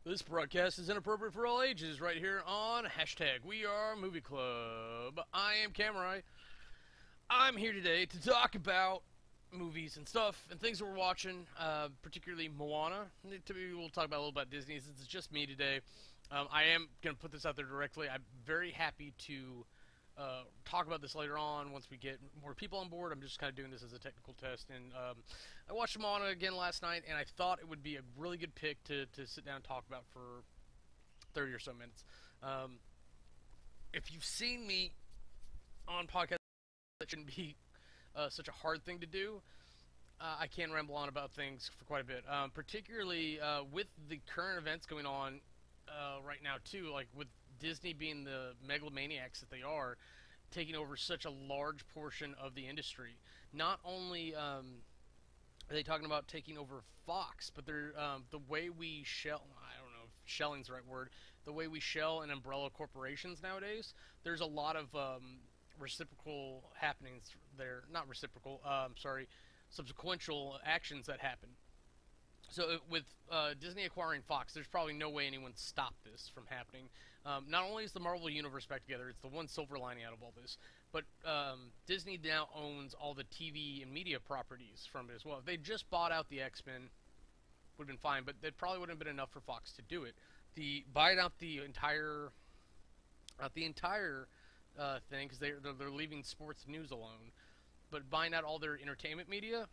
This broadcast is inappropriate for all ages right here on hashtag WeAreMovieClub. I am Cameron. I'm here today to talk about movies and stuff and things that we're watching, particularly Moana. Typically we'll talk about a little about Disney since it's just me today. I am going to put this out there directly. I'm very happy to talk about this later on once we get more people on board. I'm just kind of doing this as a technical test. And I watched Moana again last night, and I thought it would be a really good pick to sit down and talk about for 30 or so minutes. If you've seen me on podcasts, that shouldn't be such a hard thing to do. I can ramble on about things for quite a bit, particularly with the current events going on right now too, like with Disney being the megalomaniacs that they are, taking over such a large portion of the industry. Not only are they talking about taking over Fox, but they're the way we shell, I don't know if shelling's the right word, the way we shell and umbrella corporations nowadays, there's a lot of reciprocal happenings there, not reciprocal, sorry, subsequential actions that happen. So with Disney acquiring Fox, there's probably no way anyone stopped this from happening. Not only is the Marvel Universe back together, it's the one silver lining out of all this, but Disney now owns all the TV and media properties from it as well. If they just bought out the X-Men, would have been fine, but that probably wouldn't have been enough for Fox to do it. Buying out the entire, not the entire thing, because they're leaving sports news alone, but buying out all their entertainment media,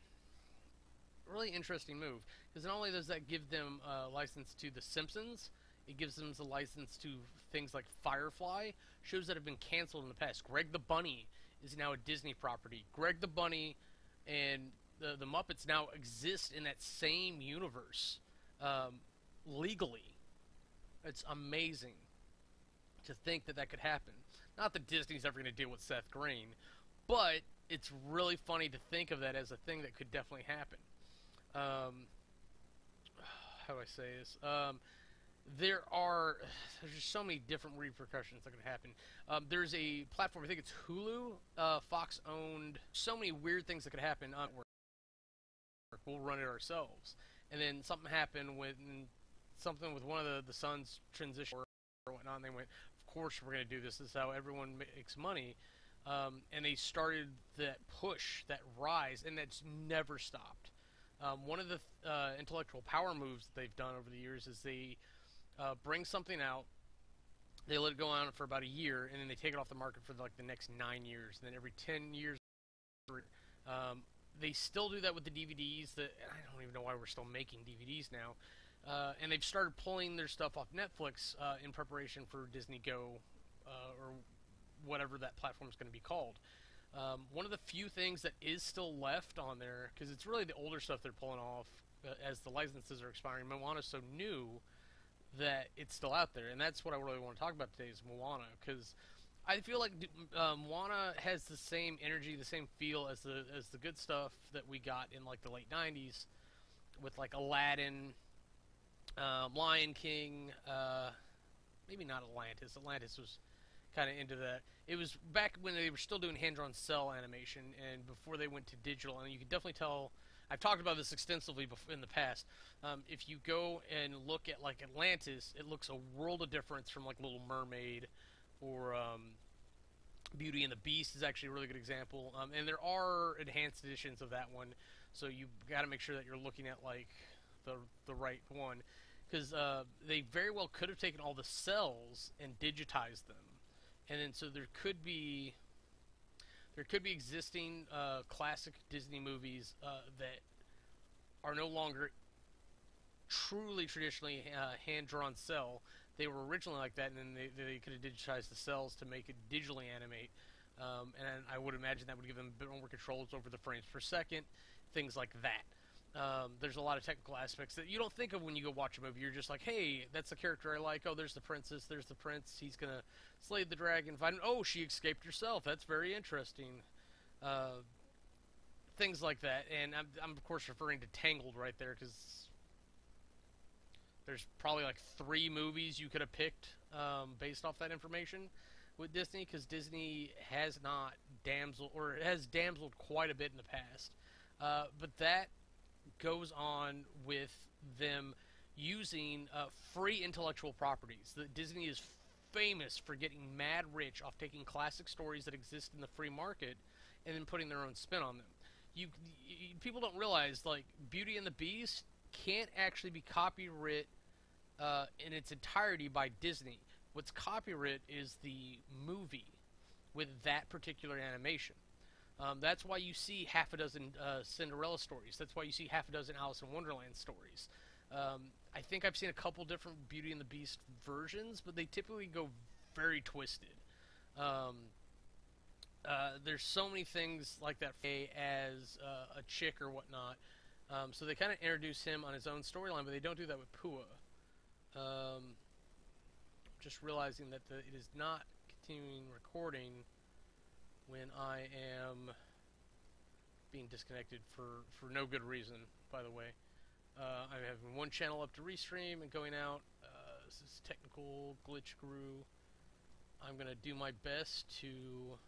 really interesting move, because not only does that give them a license to The Simpsons, it gives them the license to things like Firefly, shows that have been canceled in the past. Greg the Bunny is now a Disney property. Greg the Bunny and the Muppets now exist in that same universe legally. It's amazing to think that that could happen. Not that Disney's ever going to deal with Seth Green, but it's really funny to think of that as a thing that could definitely happen. How do I say this? There's just so many different repercussions that can happen. There's a platform, I think it's Hulu, Fox owned. So many weird things that could happen. We'll run it ourselves, and then something happened with one of the sons transition or whatnot, and they went, of course we're going to do this. This is how everyone makes money. And they started that push, that rise, and that's never stopped. One of the intellectual power moves that they've done over the years is they bring something out, they let it go on for about a year, and then they take it off the market for like the next 9 years, and then every 10 years, they still do that with the DVDs. That I don't even know why we're still making DVDs now, and they've started pulling their stuff off Netflix in preparation for Disney Go or whatever that platform is going to be called. One of the few things that is still left on there, because it's really the older stuff they're pulling off as the licenses are expiring. Moana's so new that it's still out there, and that's what I really want to talk about today is Moana, because I feel like Moana has the same energy, the same feel as the good stuff that we got in like the late 90s with like Aladdin, Lion King, maybe not Atlantis. Atlantis was kind of into that. It was back when they were still doing hand-drawn cell animation and before they went to digital, and you can definitely tell. I've talked about this extensively in the past. If you go and look at like Atlantis, it looks a world of difference from like Little Mermaid or Beauty and the Beast is actually a really good example. And there are enhanced editions of that one, so you got to make sure that you're looking at like the right one, because they very well could have taken all the cells and digitized them. And then so there could be existing classic Disney movies that are no longer truly traditionally hand-drawn cell. They were originally like that, and then they could have digitized the cells to make it digitally animate. And I would imagine that would give them a bit more controls over the frames per second, things like that. There's a lot of technical aspects that you don't think of when you go watch a movie. You're just like, hey, that's the character I like. Oh, there's the princess. There's the prince. He's going to slay the dragon. Oh, she escaped herself. That's very interesting. Things like that. And I'm of course, referring to Tangled right there, because there's probably like 3 movies you could have picked based off that information with Disney, because Disney has not has damseled quite a bit in the past. But that goes on with them using free intellectual properties. Disney is famous for getting mad rich off taking classic stories that exist in the free market and then putting their own spin on them. People don't realize, like, Beauty and the Beast can't actually be copyright in its entirety by Disney. What's copyright is the movie with that particular animation. That's why you see half a dozen Cinderella stories. That's why you see half a dozen Alice in Wonderland stories. I think I've seen a couple different Beauty and the Beast versions, but they typically go very twisted. There's so many things like that as a chick or whatnot. So they kind of introduce him on his own storyline, but they don't do that with Pua. Just realizing that it is not continuing recording when I am being disconnected for no good reason, by the way. I'm having one channel up to restream and going out. This is technical glitch guru. I'm going to do my best to...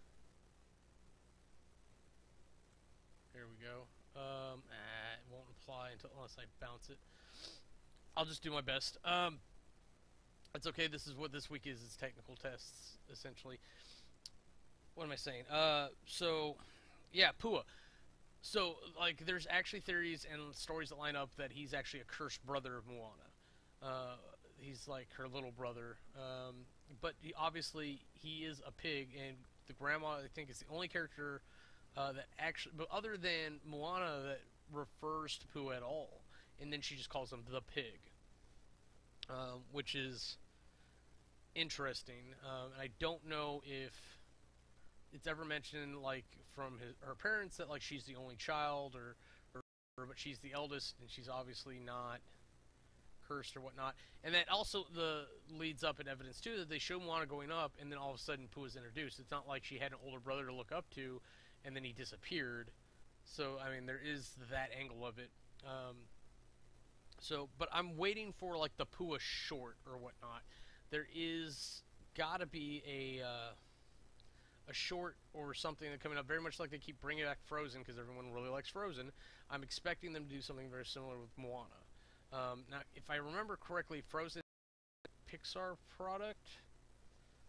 There we go. It won't apply unless I bounce it. I'll just do my best. That's okay. This is what this week is. It's technical tests, essentially. What am I saying? So, yeah, Pua. So, like, there's actually theories and stories that line up that he's actually a cursed brother of Moana. He's like her little brother. But obviously, he is a pig, and the grandma, I think, is the only character that actually, but other than Moana, that refers to Pua at all. And then she just calls him the pig, which is interesting. And I don't know if it's ever mentioned, like, from her parents that, like, she's the only child, or but she's the eldest, and she's obviously not cursed or whatnot. And that also leads up in evidence too that they show Moana going up, and then all of a sudden Pua's introduced. It's not like she had an older brother to look up to, and then he disappeared. So I mean, there is that angle of it. But I'm waiting for, like, the Pua short or whatnot. There is gotta be a short or something that's coming up, very much like they keep bringing back Frozen because everyone really likes Frozen. I'm expecting them to do something very similar with Moana. Now, if I remember correctly, Frozen is a Pixar product.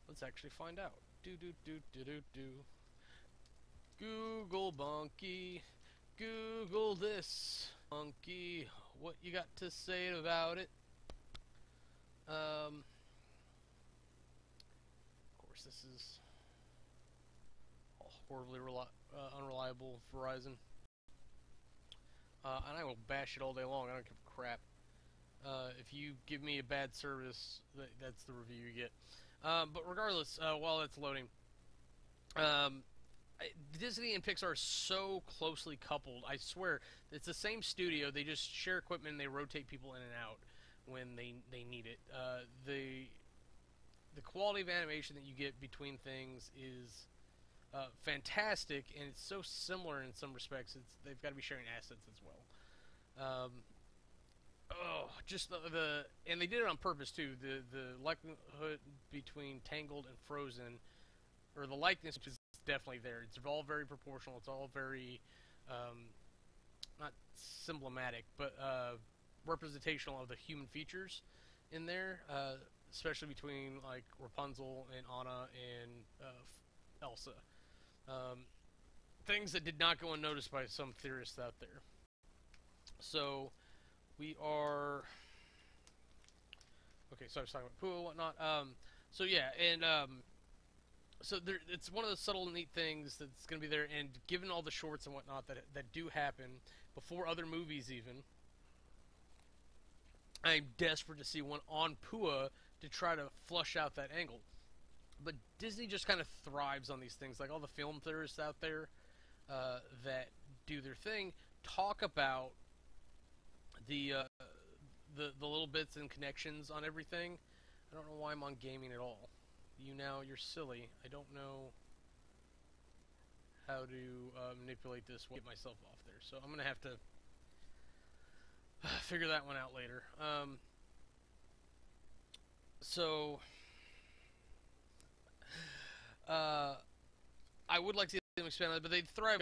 Let's actually find out. Google Bunky. Google this. Bunky. What you got to say about it? Of course, this is horribly unreliable Verizon. And I will bash it all day long. I don't give a crap. If you give me a bad service, that's the review you get. But regardless, while it's loading, Disney and Pixar are so closely coupled. I swear, it's the same studio. They just share equipment and they rotate people in and out when they need it. The quality of animation that you get between things is fantastic, and it's so similar in some respects. They've got to be sharing assets as well. Just and they did it on purpose too. The likelihood between Tangled and Frozen, or the likeness, is definitely there. It's all very proportional. It's all very not symbolic, but representational of the human features in there, especially between, like, Rapunzel and Anna and Elsa. Things that did not go unnoticed by some theorists out there. So we are okay. So I was talking about Pua and whatnot. So yeah, and so it's one of the subtle, neat things that's going to be there. And given all the shorts and whatnot that do happen before other movies, even, I'm desperate to see one on Pua to try to flush out that angle. But Disney just kind of thrives on these things. Like, all the film theorists out there that do their thing talk about the little bits and connections on everything. I don't know why I'm on gaming at all. You're silly. I don't know how to manipulate this. Get myself off there. So I'm going to have to figure that one out later. I would like to see them expand on it, but they thrive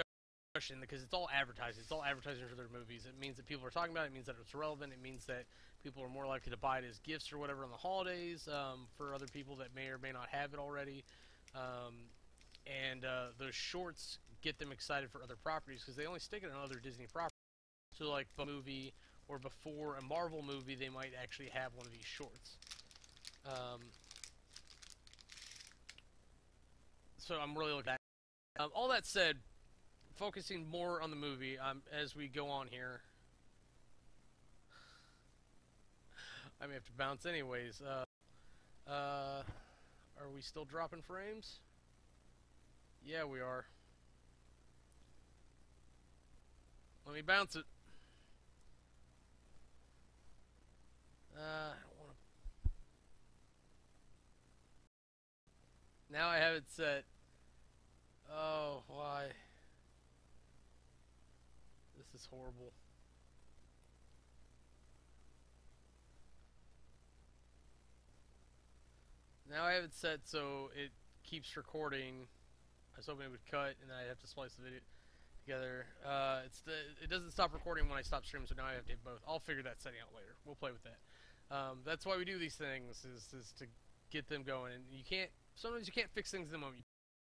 because it's all advertising. It's all advertising for their movies. It means that people are talking about it. It means that it's relevant. It means that people are more likely to buy it as gifts or whatever on the holidays for other people that may or may not have it already. And those shorts get them excited for other properties because they only stick it on other Disney properties. So like a movie or before a Marvel movie, they might actually have one of these shorts. So I'm really looking at that. All that said, focusing more on the movie as we go on here. I may have to bounce anyways. Are we still dropping frames? Yeah, we are. Let me bounce it. I don't want to. Now I have it set. Oh, why? This is horrible. Now I have it set so it keeps recording. I was hoping it would cut, and then I'd have to splice the video together. It doesn't stop recording when I stop streaming, so now I have to hit both. I'll figure that setting out later. We'll play with that. That's why we do these things, is to get them going. And you can't, sometimes you can't fix things in the moment. You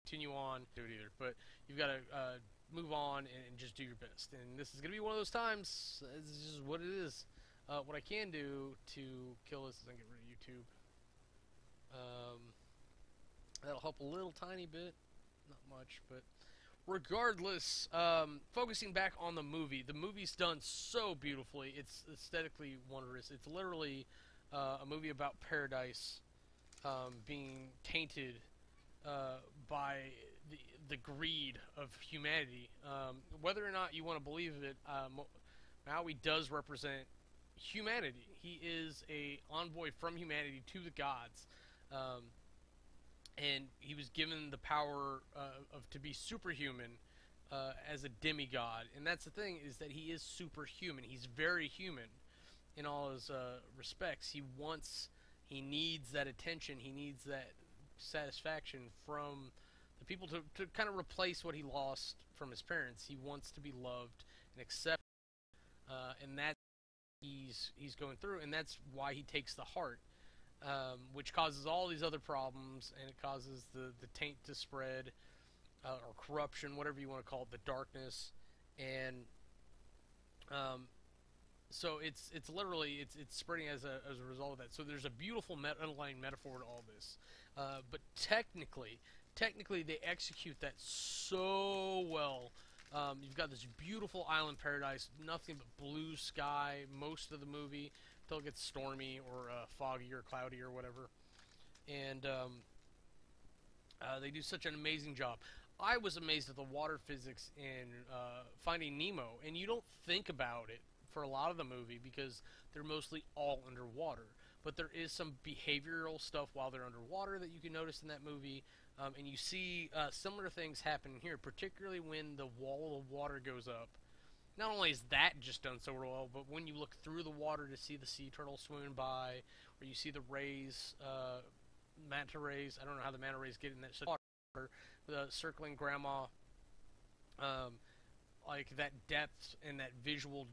continue on, do it either. But you've got to move on and just do your best. And this is going to be one of those times. It's just what it is. What I can do to kill this is I can get rid of YouTube. That'll help a little tiny bit. Not much, but regardless, focusing back on the movie's done so beautifully. It's aesthetically wondrous. It's literally a movie about paradise being tainted by the greed of humanity. Whether or not you want to believe it, Maui does represent humanity. He is a envoy from humanity to the gods. And he was given the power to be superhuman as a demigod. And that's the thing, is that he is superhuman. He's very human in all his respects. He needs that attention. He needs that satisfaction from the people to kind of replace what he lost from his parents. He wants to be loved and accepted. And that he's going through, and that's why he takes the heart. Which causes all these other problems, and it causes the taint to spread, or corruption, whatever you want to call it, the darkness, and so it's literally it's spreading as a result of that. So there's a beautiful underlying metaphor to all this, but technically they execute that so well. You've got this beautiful island paradise, nothing but blue sky most of the movie, until it gets stormy or foggy or cloudy or whatever. And they do such an amazing job. I was amazed at the water physics in Finding Nemo, and you don't think about it for a lot of the movie because they're mostly all underwater. But there is some behavioral stuff while they're underwater that you can notice in that movie. And you see similar things happen here, particularly when the wall of water goes up. Not only is that just done so well, but when you look through the water to see the sea turtle swimming by, or you see the rays, manta rays, I don't know how the manta rays get in that water, the circling grandma, like that depth and that visual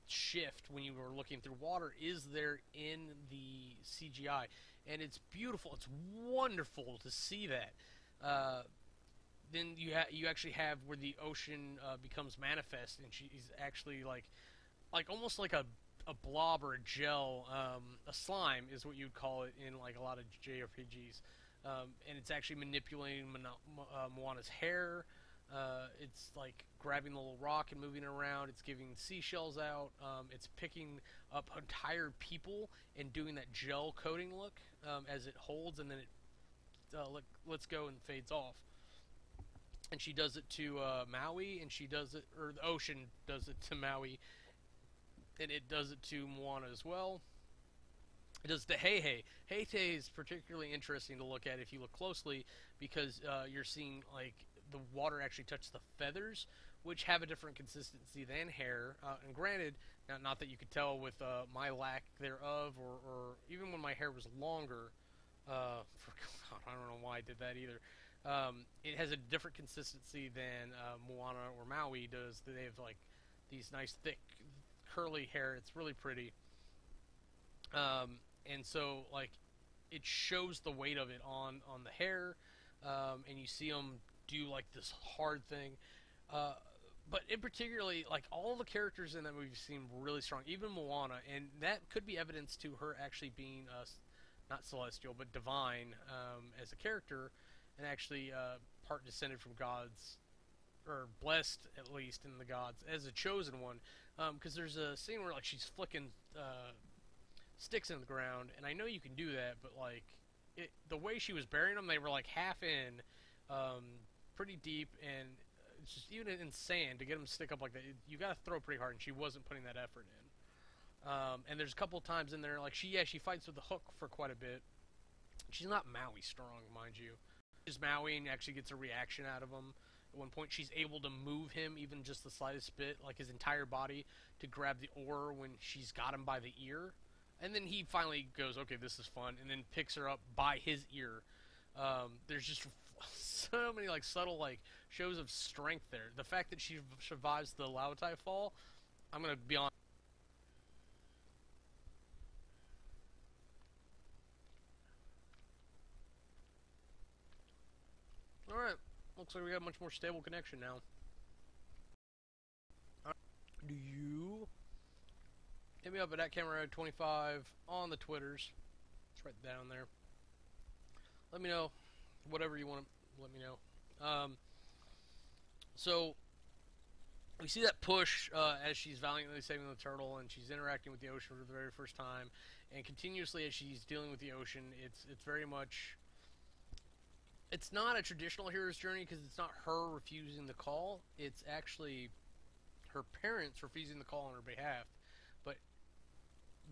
shift when you were looking through water is there in the CGI. And it's beautiful, it's wonderful to see that. Then you actually have where the ocean becomes manifest, and she's actually like almost like a blob or a gel, a slime is what you'd call it in like a lot of JRPGs, and it's actually manipulating Moana's hair. It's like grabbing the little rock and moving it around. It's giving seashells out. It's picking up entire people and doing that gel coating look as it holds, and then it lets go and fades off. And she does it to Maui, and she does it, or the ocean does it to Maui, and it does it to Moana as well. It does it to Heihei. Heihei is particularly interesting to look at if you look closely, because you're seeing like the water actually touch the feathers, which have a different consistency than hair. And granted, not that you could tell with my lack thereof, or even when my hair was longer. I don't know why I did that either. It has a different consistency than Moana or Maui does. They have like these nice thick curly hair. It's really pretty. And so like it shows the weight of it on the hair, and you see them do like this hard thing. Uh, but in particularly, like all the characters in that movie seem really strong, even Moana, and that could be evidence to her actually being not celestial but divine as a character, and actually part descended from gods, or blessed at least in the gods as a chosen one. Because there's a scene where like she's flicking sticks in the ground, and I know you can do that, but like the way she was burying them, they were like half in, pretty deep, and it's just even in sand to get them to stick up like that. You got to throw pretty hard, and she wasn't putting that effort in. And there's a couple times in there like she fights with the hook for quite a bit. She's not Maui strong, mind you. She's Maui and actually gets a reaction out of him. At one point, she's able to move him even just the slightest bit, like his entire body, to grab the oar when she's got him by the ear. And then he finally goes, okay, this is fun, and then picks her up by his ear. There's just so many like subtle like shows of strength there. The fact that she survives the Lautai fall, I'm gonna be honest. All right, looks like we got a much more stable connection now. Do you hit me up at @camera25 on the Twitters? It's right down there. Let me know whatever you want to let me know. So we see that push as she's valiantly saving the turtle, and she's interacting with the ocean for the very first time, and continuously as she's dealing with the ocean. It's very much. It's not a traditional hero's journey because it's not her refusing the call. It's actually her parents refusing the call on her behalf. But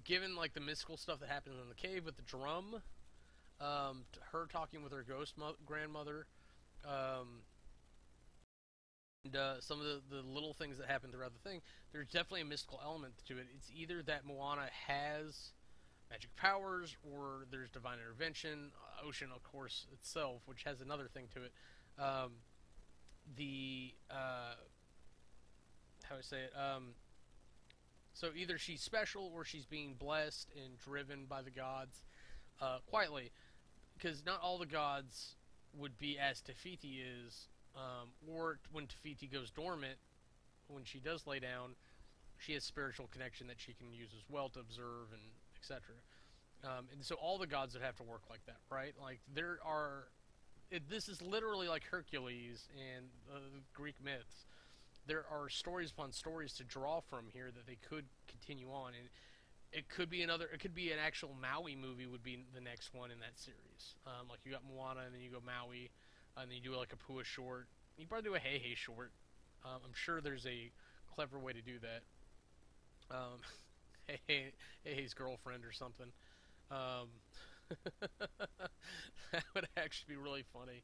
given like the mystical stuff that happens in the cave with the drum, her talking with her ghost grandmother, and some of the little things that happen throughout the thing, there's definitely a mystical element to it. It's either that Moana has magic powers, or there's divine intervention. Ocean, of course, itself, which has another thing to it. How do I say it? So either she's special, or she's being blessed and driven by the gods quietly, because not all the gods would be as Te-Fiti is, or when Te-Fiti goes dormant, when she does lay down, she has spiritual connection that she can use as well to observe and etc. And so all the gods would have to work like that, right? Like there are, this is literally like Hercules and Greek myths. There are stories upon stories to draw from here that they could continue on, and it could be another. It could be an actual Maui movie would be the next one in that series. Like you got Moana, and then you go Maui, and then you do like a Pua short. You probably do a Hey Hey short. I'm sure there's a clever way to do that. Hey Hey's girlfriend or something. That would actually be really funny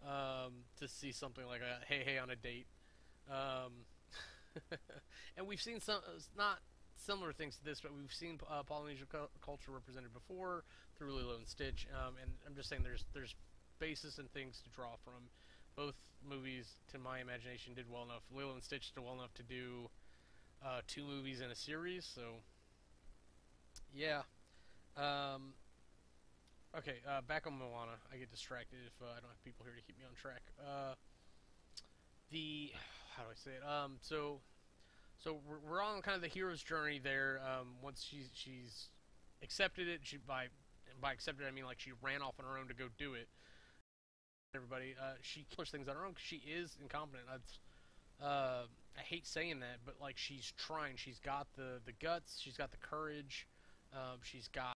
to see something like a Hey Hey on a date. And we've seen some, not similar things to this, but we've seen Polynesian culture represented before through Lilo and Stitch, and I'm just saying there's basis and things to draw from. Both movies, to my imagination, did well enough. Lilo and Stitch did well enough to do 2 movies in a series, so yeah. Okay, back on Moana. I get distracted if I don't have people here to keep me on track. How do I say it? So we're on kind of the hero's journey there. Once she's accepted it, by accepted I mean like she ran off on her own to go do it. Everybody, she pushed things on her own because she is incompetent. I hate saying that, but like she's trying. She's got the guts. She's got the courage. She's got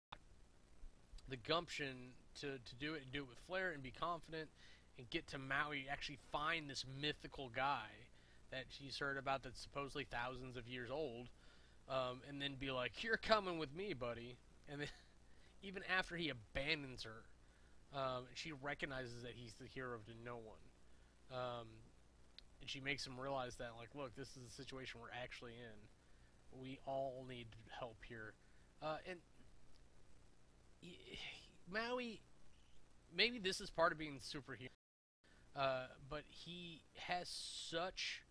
the gumption to do it, and do it with flair, and be confident, and get to Maui, actually find this mythical guy that she's heard about that's supposedly thousands of years old, and then be like, you're coming with me, buddy. And then, even after he abandons her, she recognizes that he's the hero to no one. And she makes him realize that, like, look, this is a situation we're actually in. We all need help here. And Maui, maybe this is part of being superhero. But he has such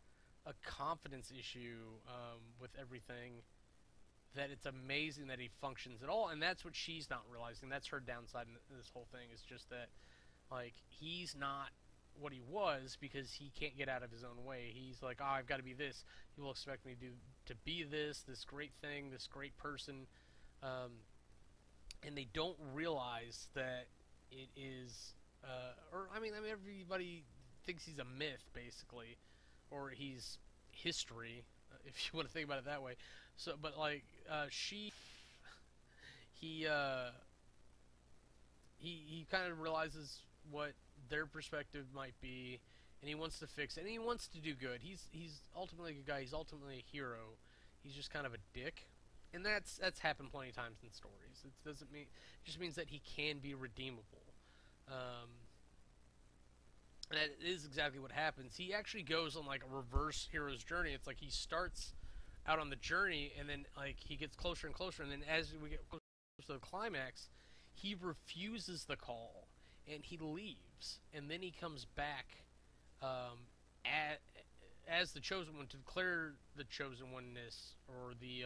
a confidence issue with everything that it's amazing that he functions at all, and that's what she's not realizing. That's her downside in this whole thing, is just that, like, he's not what he was because he can't get out of his own way. He's like, oh, I've got to be this. He will expect me to be this great thing, this great person, um, and they don't realize that it is, or I mean, everybody thinks he's a myth basically, or he's history, if you want to think about it that way. So, but like, he, uh, he kind of realizes what their perspective might be, and he wants to fix it, and he wants to do good. He's ultimately a good guy. He's ultimately a hero. He's just kind of a dick, and that's happened plenty of times in stories. It doesn't mean it just means that he can be redeemable. Um, and that is exactly what happens. He actually goes on like a reverse hero's journey. It's like he starts out on the journey, and then like he gets closer and closer, and then as we get closer to the climax, he refuses the call and he leaves, and then he comes back um, at, as the chosen one to declare the chosen oneness, or the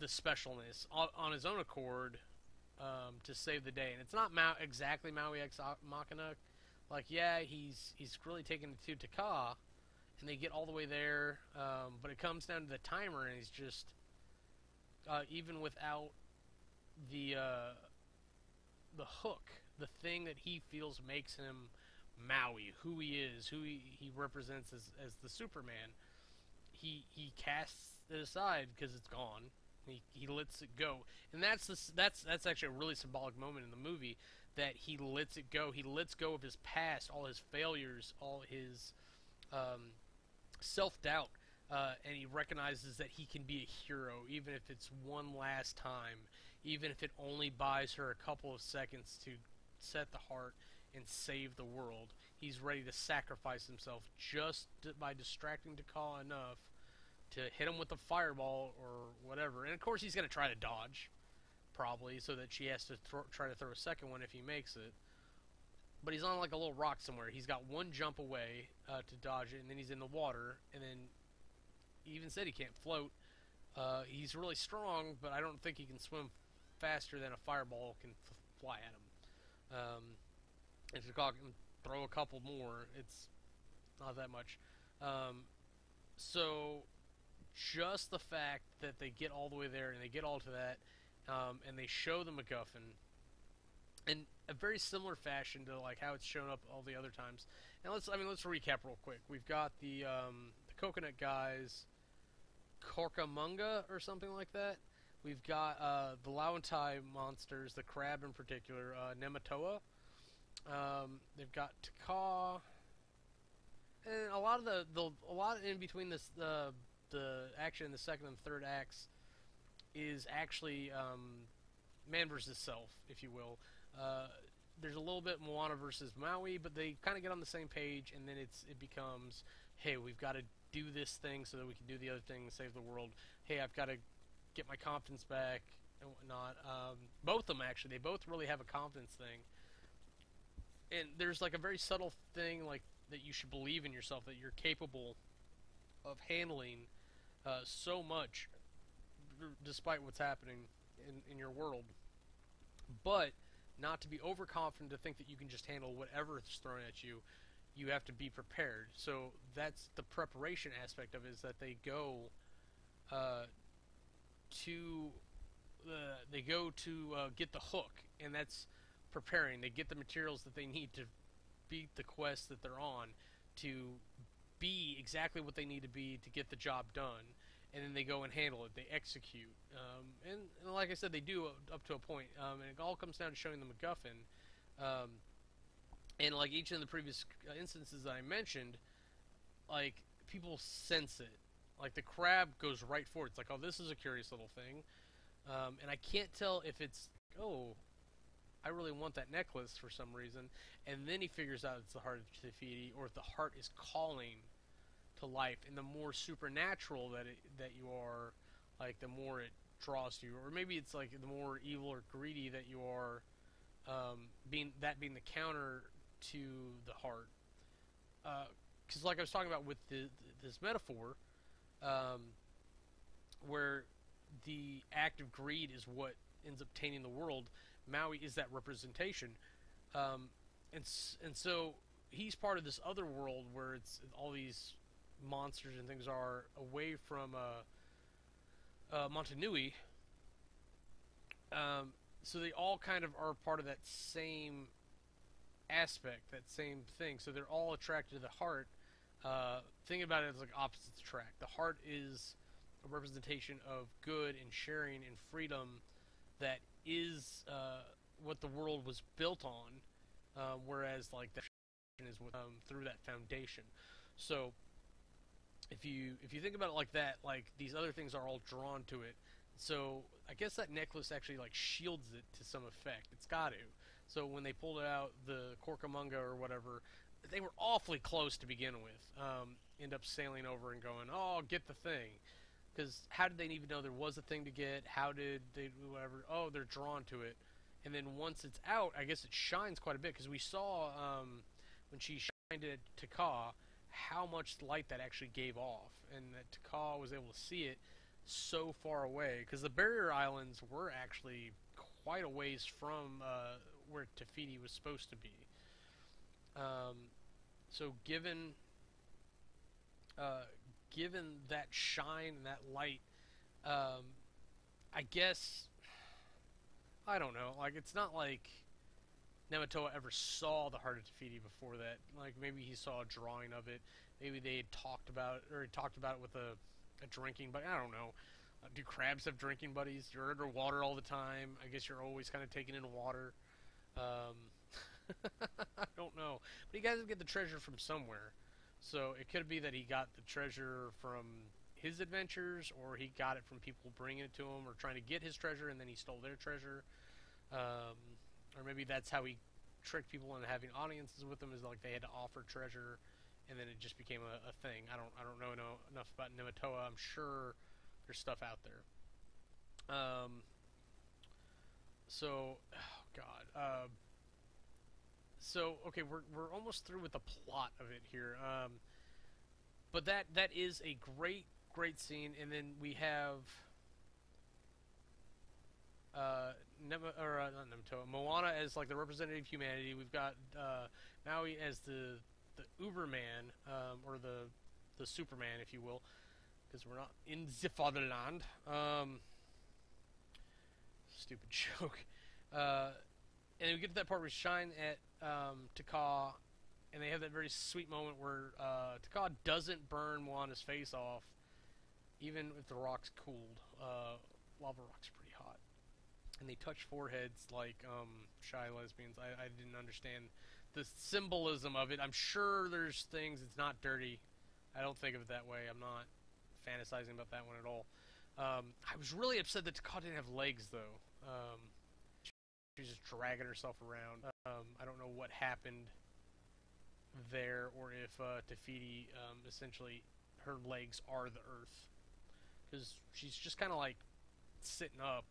specialness on his own accord, to save the day. And it's not exactly Maui Ex Machina. Like, yeah, he's really taking it to Taka, and they get all the way there, but it comes down to the timer, and he's just even without the the hook, the thing that he feels makes him Maui, who he is, who he represents as the Superman. He casts it aside because it's gone. He lets it go, and that's actually a really symbolic moment in the movie, that he lets it go. He lets go of his past, all his failures, all his self-doubt, and he recognizes that he can be a hero, even if it's one last time, even if it only buys her a couple of seconds to set the heart and save the world. He's ready to sacrifice himself just by distracting Taka enough to hit him with a fireball or whatever. And of course he's going to try to dodge, probably, so that she has to try to throw a second one if he makes it. But he's on like a little rock somewhere. He's got one jump away to dodge it, and then he's in the water, and then he even said he can't float. He's really strong, but I don't think he can swim faster than a fireball can fly at him. If you can throw a couple more, it's not that much. So just the fact that they get all the way there and they get all to that, and they show the MacGuffin in a very similar fashion to like how it's shown up all the other times. And let's recap real quick. We've got the coconut guys, Korkamunga or something like that. We've got the Lauentai monsters, the crab in particular, Nematoa. They've got Taka, and a lot of a lot in between this the action in the second and third acts is actually man versus self, if you will. There's a little bit Moana versus Maui, but they kind of get on the same page, and then it becomes, hey, we've got to do this thing so that we can do the other thing and save the world. Hey, I've got to get my confidence back and whatnot. Both of them, actually, they both really have a confidence thing. And there's like a very subtle thing, like that you should believe in yourself, that you're capable of handling so much despite what's happening in your world. But not to be overconfident to think that you can just handle whatever is thrown at you. You have to be prepared. So that's the preparation aspect of it, is that they go to get the hook, and that's preparing. They get the materials that they need to beat the quest that they're on, to be exactly what they need to be to get the job done, and then they go and handle it. They execute, and like I said, they do up to a point, and it all comes down to showing the MacGuffin. And like each of the previous instances that I mentioned, like, people sense it. Like, the crab goes right for it. It's like, oh, this is a curious little thing. And I can't tell if it's, oh, I really want that necklace for some reason. And then he figures out it's the heart of Te Fiti, or if the heart is calling to life. And the more supernatural that you are, like, the more it draws to you. Or maybe it's like the more evil or greedy that you are, being the counter to the heart. Because, like I was talking about with this metaphor, um, where the act of greed is what ends up tainting the world, Maui is that representation. Um, and so he's part of this other world where it's all these monsters and things are away from Montanui. So they all kind of are part of that same aspect, that same thing. So they're all attracted to the heart. Thinking about it as like opposites attract. The heart is a representation of good and sharing and freedom that is what the world was built on, whereas like that is through that foundation. So if you think about it like that, like these other things are all drawn to it. So I guess that necklace actually like shields it to some effect. It's got to. So when they pulled out the Corkamunga or whatever, they were awfully close to begin with. End up sailing over and going, "Oh, get the thing," because how did they even know there was a thing to get? How did they do whatever? Oh, they're drawn to it, and then once it's out, I guess it shines quite a bit because we saw when she shined it at Taka how much light that actually gave off, and that Taka was able to see it so far away because the barrier islands were actually quite a ways from where Te Fiti was supposed to be. So given that shine and that light, I guess I don't know. Like it's not like Nematoa ever saw the heart of Te Fiti before that. Like maybe he saw a drawing of it. Maybe they had talked about it, or he talked about it with a drinking buddy. I don't know. Do crabs have drinking buddies? You're underwater all the time. I guess you're always kind of taking in water. I don't know. But he got to get the treasure from somewhere. So it could be that he got the treasure from his adventures, or he got it from people bringing it to him, or trying to get his treasure and then he stole their treasure. Or maybe that's how he tricked people into having audiences with him, is like they had to offer treasure, and then it just became a thing. I don't know enough about Nematoa. I'm sure there's stuff out there. So, oh god. So okay, we're almost through with the plot of it here. But that is a great scene, and then we have not Nematoa, Moana as like the representative of humanity. We've got Maui as the Uberman, or the Superman, if you will, because we're not in the fatherland. Stupid joke. And we get to that part where we shine at Taka, and they have that very sweet moment where Taka doesn't burn Moana's face off, even if the rock's cooled. Lava rock's pretty hot. And they touch foreheads like shy lesbians. I didn't understand the symbolism of it. I'm sure there's things, it's not dirty. I don't think of it that way. I'm not fantasizing about that one at all. I was really upset that Taka didn't have legs, though. She's just dragging herself around. I don't know what happened there, or if Te Fiti, essentially, her legs are the earth. Because she's just kind of like sitting up,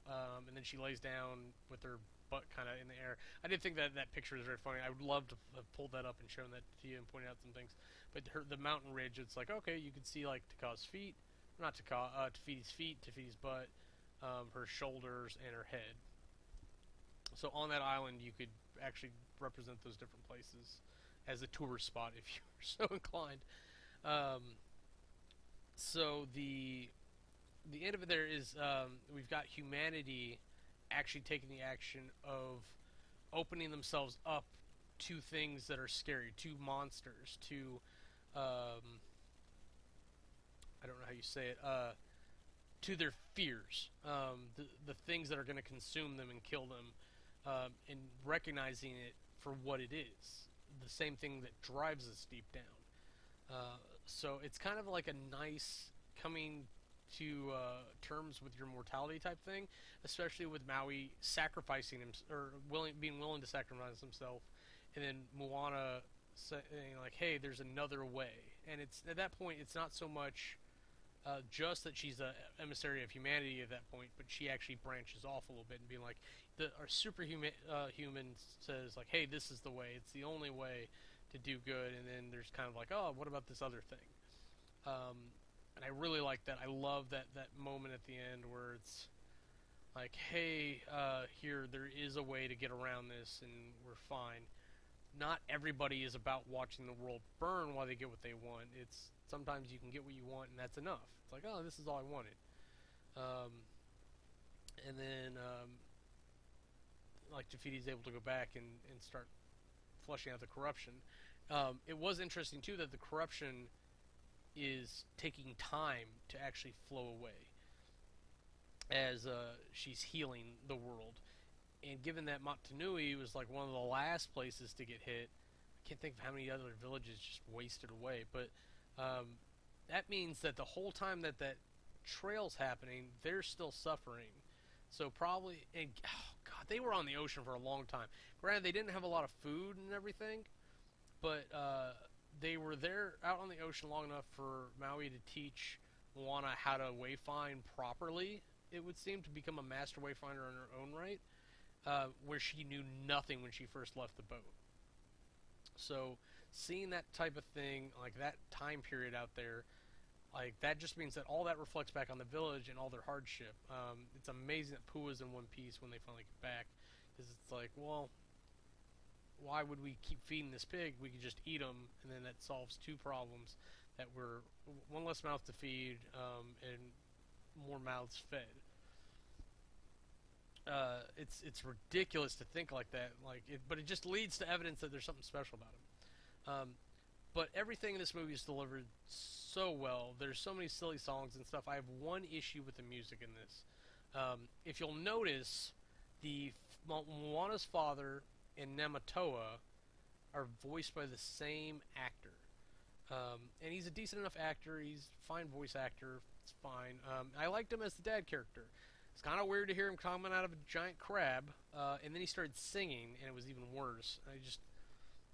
and then she lays down with her butt kind of in the air. I did think that picture was very funny. I would love to have pulled that up and shown that to you and pointed out some things. But the mountain ridge, it's like, okay, you can see like Taka's feet, not Taka, Te Fiti's feet, Te Fiti's butt, her shoulders, and her head. So on that island, you could actually represent those different places as a tourist spot if you were so inclined. So the end of it there is we've got humanity actually taking the action of opening themselves up to things that are scary, to monsters, to I don't know how you say it, to their fears, the things that are going to consume them and kill them, and recognizing it for what it is, the same thing that drives us deep down. So it's kind of like a nice coming to terms with your mortality type thing, especially with Maui sacrificing him, or being willing to sacrifice himself, and then Moana saying like, "Hey, there's another way." And it's at that point, it's not so much just that she's a emissary of humanity at that point, but she actually branches off a little bit and being like, our superhuman human says like, hey, this is the way, it's the only way to do good, and then there's kind of like, oh, what about this other thing? And I really like that. I love that moment at the end where it's like, hey, here, there is a way to get around this, and we're fine. Not everybody is about watching the world burn while they get what they want. It's sometimes you can get what you want, and that's enough. It's like, oh, this is all I wanted. And then, like, Jafiti's able to go back and start flushing out the corruption. It was interesting, too, that the corruption is taking time to actually flow away as she's healing the world. And given that Motunui was like one of the last places to get hit, I can't think of how many other villages just wasted away. But that means that the whole time that trail's happening, they're still suffering. So probably, and oh god, they were on the ocean for a long time. Granted, they didn't have a lot of food and everything, but they were there out on the ocean long enough for Maui to teach Moana how to wayfind properly. It would seem to become a master wayfinder in her own right. Where she knew nothing when she first left the boat. So seeing that type of thing, like that time period out there, like that just means that all that reflects back on the village and all their hardship. It's amazing that Pua's in one piece when they finally get back, because it's like, well, why would we keep feeding this pig? We could just eat them, and then that solves two problems: that we're one less mouth to feed, and more mouths fed. It's ridiculous to think like that, but it just leads to evidence that there's something special about him. But everything in this movie is delivered so well. There's so many silly songs and stuff. I have one issue with the music in this. If you'll notice, Moana's father and Nematoa are voiced by the same actor. And he's a decent enough actor. He's a fine voice actor. It's fine. I liked him as the dad character. It's kind of weird to hear him coming out of a giant crab, and then he started singing, and it was even worse.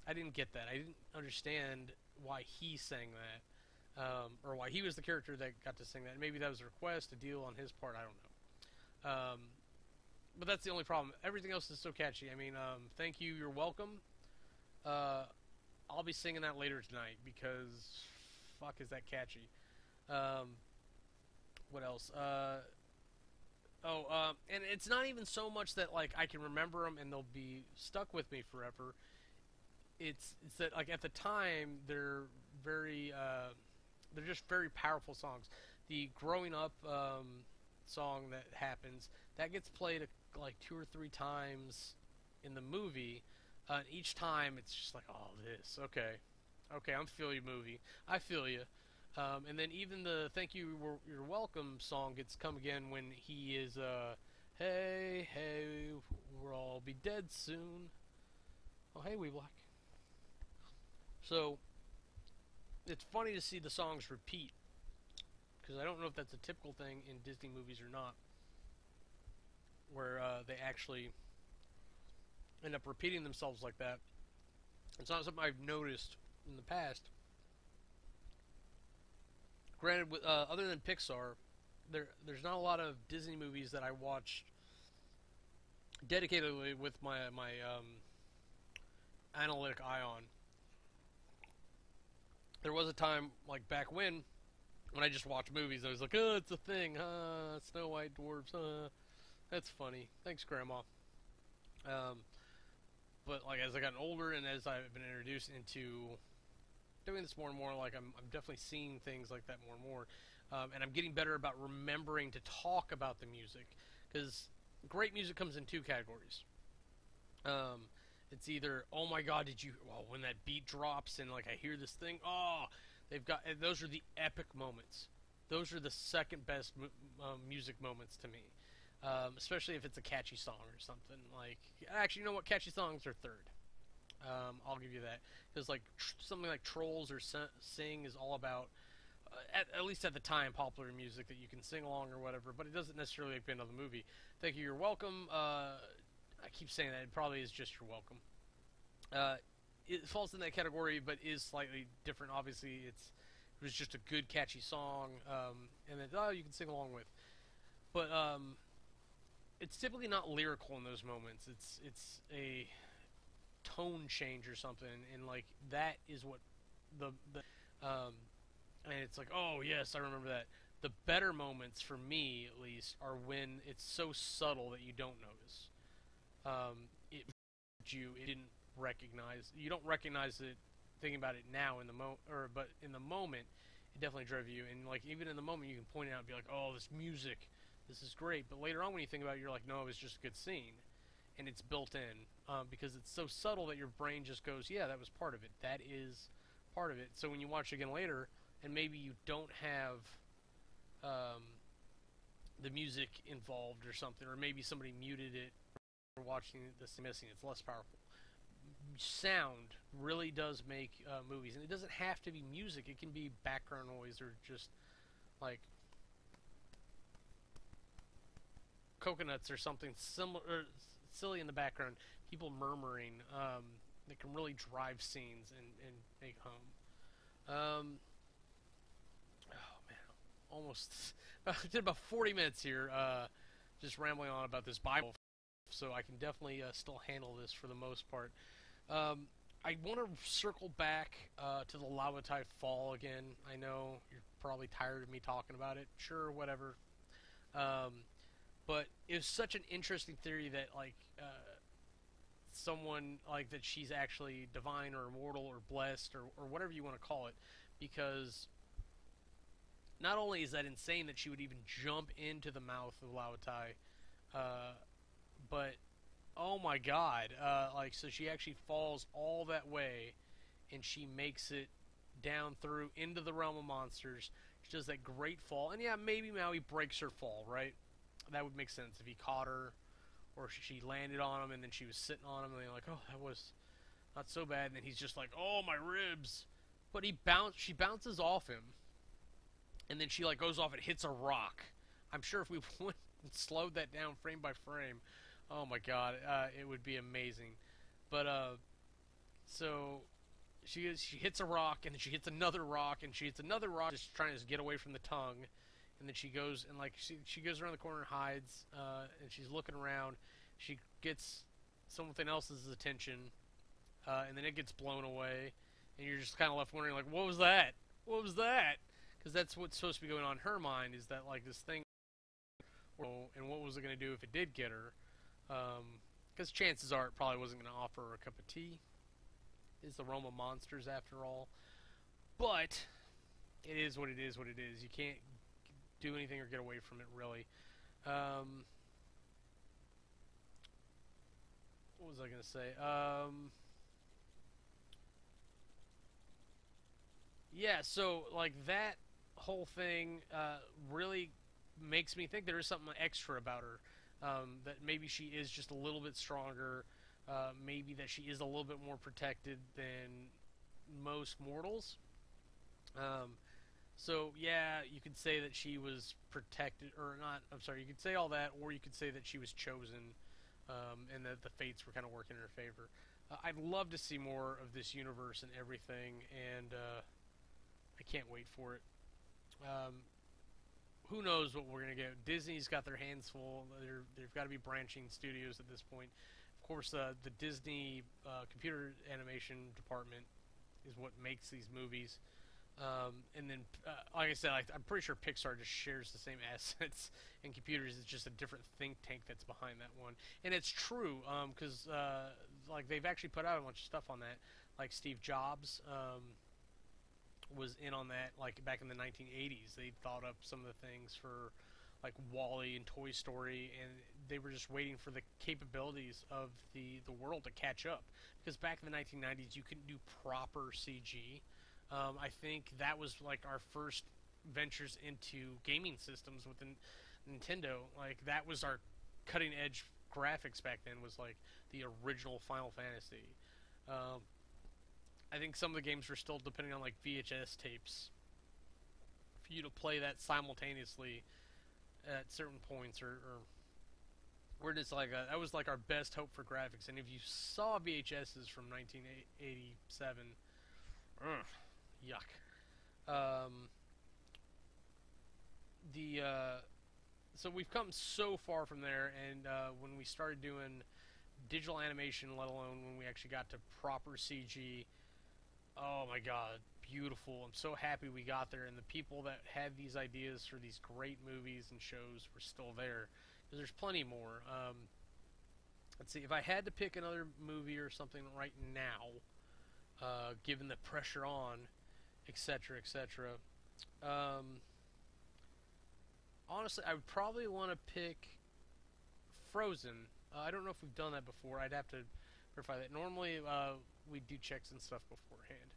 I didn't get that. I didn't understand why he sang that, or why he was the character that got to sing that. Maybe that was a request, a deal on his part. I don't know. But that's the only problem. Everything else is so catchy. I mean, thank you. You're welcome. I'll be singing that later tonight because fuck is that catchy. What else? And it's not even so much that like I can remember them and they'll be stuck with me forever. It's that like at the time they're just very powerful songs. The growing up song that happens that gets played like 2 or 3 times in the movie. Each time it's just like, oh, this okay, I'm feel you movie. I feel you. And then even the "Thank You, You're Welcome" song gets come again when he is, hey, we'll all be dead soon. Oh, hey, we black. So, it's funny to see the songs repeat, because I don't know if that's a typical thing in Disney movies or not, where they actually end up repeating themselves like that. It's not something I've noticed in the past. Granted, other than Pixar, there's not a lot of Disney movies that I watched dedicatedly with my analytic eye on. There was a time, like back when I just watched movies, I was like, oh, it's a thing, Snow White dwarves, that's funny. Thanks, Grandma. But like as I got older and as I've been introduced into doing this more and more, like I'm definitely seeing things like that more and more, and I'm getting better about remembering to talk about the music, because great music comes in 2 categories. It's either, oh my god, when that beat drops and like I hear this thing, those are the epic moments. Those are the second best music moments to me, especially if it's a catchy song or something. Like, actually, you know what, catchy songs are third. I'll give you that, because like something like Trolls or Sing is all about, at least at the time, popular music that you can sing along or whatever, but it doesn't necessarily depend on the movie. Thank You, You're Welcome. I keep saying that, it probably is just You're Welcome. It falls in that category, but is slightly different. Obviously, it was just a good catchy song, and then you can sing along with. But it's typically not lyrical in those moments. It's a tone change or something, and like that is what the and it's like, oh yes, I remember that. The better moments for me, at least, are when it's so subtle that you don't notice. It it didn't recognize. You don't recognize it thinking about it now in the but in the moment, it definitely drove you. And like even in the moment, you can point it out and be like, oh, this music, this is great. But later on, when you think about it, you're like, no, it was just a good scene, and it's built in because it's so subtle that your brain just goes, yeah, that was part of it. That is part of it. So when you watch it again later, and maybe you don't have the music involved or something, or maybe somebody muted it or watching this missing, it's less powerful. Sound really does make movies, and it doesn't have to be music. It can be background noise or just like coconuts or something similar, or silly in the background. People murmuring that can really drive scenes and make home. Oh man, almost did about 40 minutes here, just rambling on about this Bible. So I can definitely still handle this for the most part. I want to circle back to the Lavatai Fall again. I know you're probably tired of me talking about it. Sure, whatever. But it was such an interesting theory that like someone like that she's actually divine or immortal or blessed or whatever you want to call it, because not only is that insane that she would even jump into the mouth of Lavatai, but oh my god, like, so she actually falls all that way, and she makes it down through into the realm of monsters. She does that great fall, and yeah, maybe Maui breaks her fall, right? That would make sense if he caught her, or she landed on him, and then she was sitting on him, and they're like, oh, that was not so bad, and then he's just like, oh, my ribs. But she bounces off him, and then she, like, goes off and hits a rock. I'm sure if we went and slowed that down frame by frame, oh my god, it would be amazing. But, so, she hits a rock, and then she hits another rock, and she hits another rock, just trying to get away from the tongue. And then she goes, and like, she goes around the corner and hides, and she's looking around. She gets something else's attention, and then it gets blown away. And you're just kind of left wondering, like, what was that? What was that? Because that's what's supposed to be going on in her mind, is that, like, this thing, and what was it going to do if it did get her? Because chances are it probably wasn't going to offer her a cup of tea. It's the realm of monsters, after all. But it is what it is what it is. You can't do anything or get away from it, really. What was I going to say? Yeah, so, like, that whole thing really makes me think there is something extra about her. That maybe she is just a little bit stronger. Maybe that she is a little bit more protected than most mortals. So, yeah, you could say that she was protected, or not, I'm sorry, you could say all that, or you could say that she was chosen, and that the fates were kind of working in her favor. I'd love to see more of this universe and everything, and I can't wait for it. Who knows what we're going to get. Disney's got their hands full. They've got to be branching studios at this point. Of course, the Disney computer animation department is what makes these movies. And then, like I said, I'm pretty sure Pixar just shares the same assets, and computers is just a different think tank that's behind that one. And it's true, because like, they've actually put out a bunch of stuff on that. Like, Steve Jobs was in on that, like, back in the 1980s. They thought up some of the things for, like, WALL-E and Toy Story, and they were just waiting for the capabilities of the world to catch up. Because back in the 1990s, you couldn't do proper CG. I think that was like our first ventures into gaming systems with Nintendo. Like, that was our cutting edge graphics back then, was like the original Final Fantasy. I think some of the games were still depending on like VHS tapes for you to play that simultaneously at certain points, or we're just like that was like our best hope for graphics. And if you saw VHSs from 1987, yuck. Um, the so we've come so far from there, and when we started doing digital animation, let alone when we actually got to proper CG, oh my god, beautiful. I'm so happy we got there, and the people that had these ideas for these great movies and shows were still there, because there's plenty more. Let's see, if I had to pick another movie or something right now, given the pressure on, etc., etc., um, honestly, I would probably want to pick Frozen. I don't know if we've done that before. I'd have to verify that. Normally, we do checks and stuff beforehand.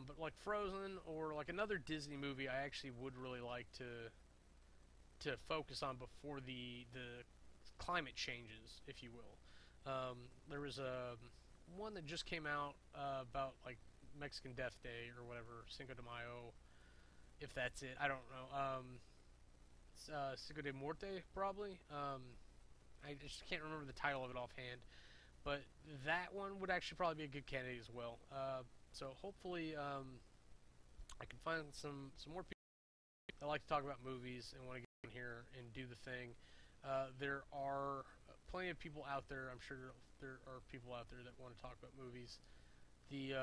But like Frozen or like another Disney movie, I actually would really like to focus on before the climate changes, if you will. There was a one that just came out about like Mexican Death Day or whatever, Cinco de Mayo, if that's it. I don't know. Cinco de Muerte, probably. I just can't remember the title of it offhand. But that one would actually probably be a good candidate as well. So hopefully I can find some more people that like to talk about movies and want to get in here and do the thing. There are plenty of people out there. I'm sure there are people out there that want to talk about movies. The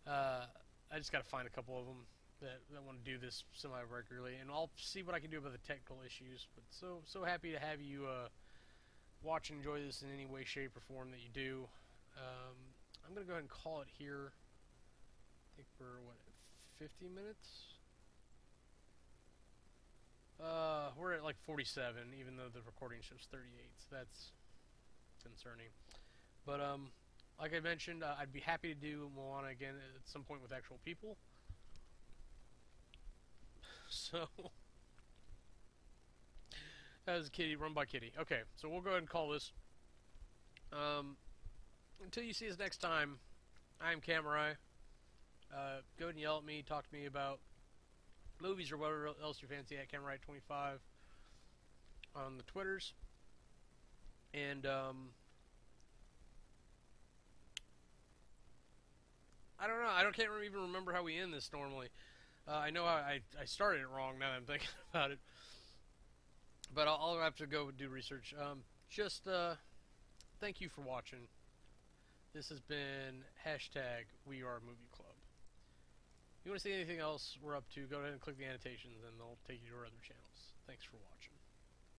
I just got to find a couple of them that want to do this semi-regularly, and I'll see what I can do about the technical issues. But so happy to have you watch and enjoy this in any way, shape, or form that you do. I'm going to go ahead and call it here. I think we're, what, 50 minutes? We're at like 47, even though the recording shows 38, so that's concerning. But, like I mentioned, I'd be happy to do Moana again at some point with actual people. So, that was a kitty, run by kitty. Okay, so we'll go ahead and call this. Until you see us next time, I'm Camerai. Go ahead and yell at me, talk to me about movies or whatever else you fancy at Camerai25 on the Twitters. And, I don't know, can't even remember how we end this normally. I know I started it wrong now that I'm thinking about it. But I'll have to go do research. Thank you for watching. This has been #WeAreMovieClub. If you want to see anything else we're up to, go ahead and click the annotations and they'll take you to our other channels. Thanks for watching.